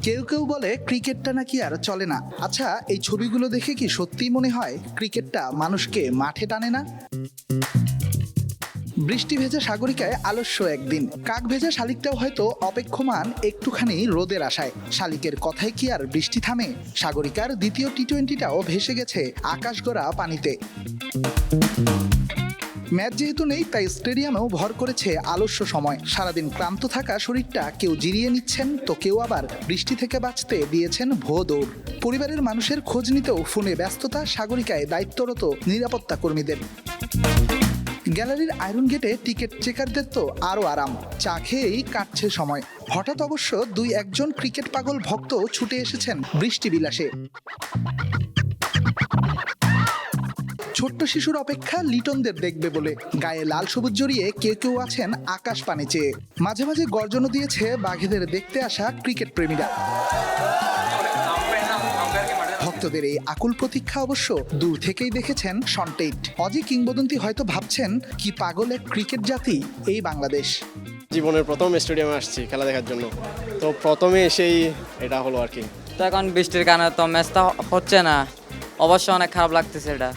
কেউ কেউ বলে ক্রিকেটটা নাকি আর চলে না। আচ্ছা, এই ছবিগুলো দেখে কি সত্যিই মনে হয় ক্রিকেটটা মানুষকে মাঠে টানে না? বৃষ্টি ভেজা সাগরিকায় আলস্য একদিন, কাক ভেজা শালিকটাও হয়তো অপেক্ষমান একটুখানি রোদের আশায়। শালিকের কথায় কি আর বৃষ্টি থামে? সাগরিকার দ্বিতীয় টি-20টাও ভেসে গেছে আকাশ গড়া পানিতে। ম্যাচ যেহেতু নেই, তাই স্টেডিয়ামেও ভর করেছে আলস্য সময়। সারাদিন ক্লান্ত থাকা শরীরটা কেউ জিরিয়ে নিচ্ছেন, তো কেউ আবার বৃষ্টি থেকে বাঁচতে দিয়েছেন ভো দৌড়। পরিবারের মানুষের খোঁজ নিতেও ফোনে ব্যস্ততা সাগরিকায় দায়িত্বরত নিরাপত্তা কর্মীদের। গ্যালারির আয়রন গেটে টিকিট চেকারদের তো আরও আরাম, চা খেয়েই কাটছে সময়। হঠাৎ অবশ্য দুই একজন ক্রিকেট পাগল ভক্ত ছুটে এসেছেন বৃষ্টি বিলাসে। ছোট্ট শিশুর অপেক্ষা লিটনদের দেখবে বলে গায়ে লাল সবুজ জড়িয়ে কেউ কেউ আছেন আকাশ পানে চেয়ে। মাঝে মাঝে গর্জনও দিয়েছে বাঘেদের দেখতে আসা ক্রিকেট প্রেমীরা। ভক্তদের এই আকুল প্রতীক্ষা অবশ্য দূর থেকেই দেখেছেন শন টেইট। অজি কিংবদন্তি হয়তো ভাবছেন, কি পাগল এক ক্রিকেট জাতি এই বাংলাদেশ। জীবনের প্রথম স্টেডিয়ামে আসছি খেলা দেখার জন্য, তো প্রথমে এসেই এটা হলো আর কি। তো এখন বৃষ্টির কারণে তো ম্যাচটা হচ্ছে না, অবশ্যই অনেক খারাপ লাগতেছে এটা।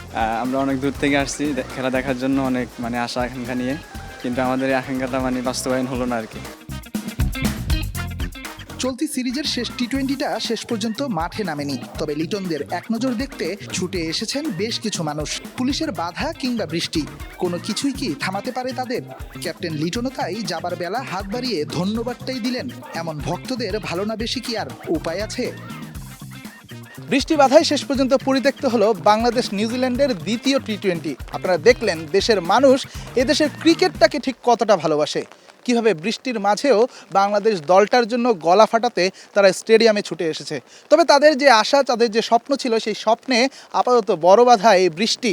আমরা অনেক দূর থেকে আসছি খেলা দেখার জন্য, অনেক আশা আকাঙ্ক্ষা নিয়ে, কিন্তু আমাদের এই আকাঙ্ক্ষাটা বাস্তবায়ন হলো না আর কি। চলতি সিরিজের শেষ টি-20টা শেষ পর্যন্ত মাঠে নামেনি, তবে লিটনদের এক নজর দেখতে ছুটে এসেছেন বেশ কিছু মানুষ। পুলিশের বাধা কিংবা বৃষ্টি, কোনো কিছুই কি থামাতে পারে তাদের? ক্যাপ্টেন লিটনও তাই যাবার বেলা হাত বাড়িয়ে ধন্যবাদটাই দিলেন। এমন ভক্তদের ভালো না বেশি কি আর উপায় আছে? বৃষ্টি বাধায় শেষ পর্যন্ত পরিত্যক্ত হলো বাংলাদেশ নিউজিল্যান্ডের দ্বিতীয় টি-20। আপনারা দেখলেন দেশের মানুষ এদেশের ক্রিকেটটাকে ঠিক কতটা ভালোবাসে। কিভাবে বৃষ্টির মাঝেও বাংলাদেশ দলটার জন্য গলা ফাটাতে তারা স্টেডিয়ামে ছুটে এসেছে। তবে তাদের যে আশা, তাদের যে স্বপ্ন ছিল, সেই স্বপ্নে আপাতত বড় বাধা এই বৃষ্টি।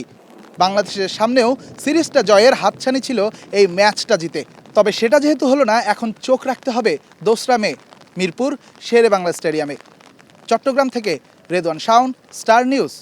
বাংলাদেশের সামনেও সিরিজটা জয়ের হাতছানি ছিল এই ম্যাচটা জিতে। তবে সেটা যেহেতু হলো না, এখন চোখ রাখতে হবে 2রা মে মিরপুর শেরে বাংলা স্টেডিয়ামে। চট্টগ্রাম থেকে রেদওয়ান শাওন, স্টার নিউজ।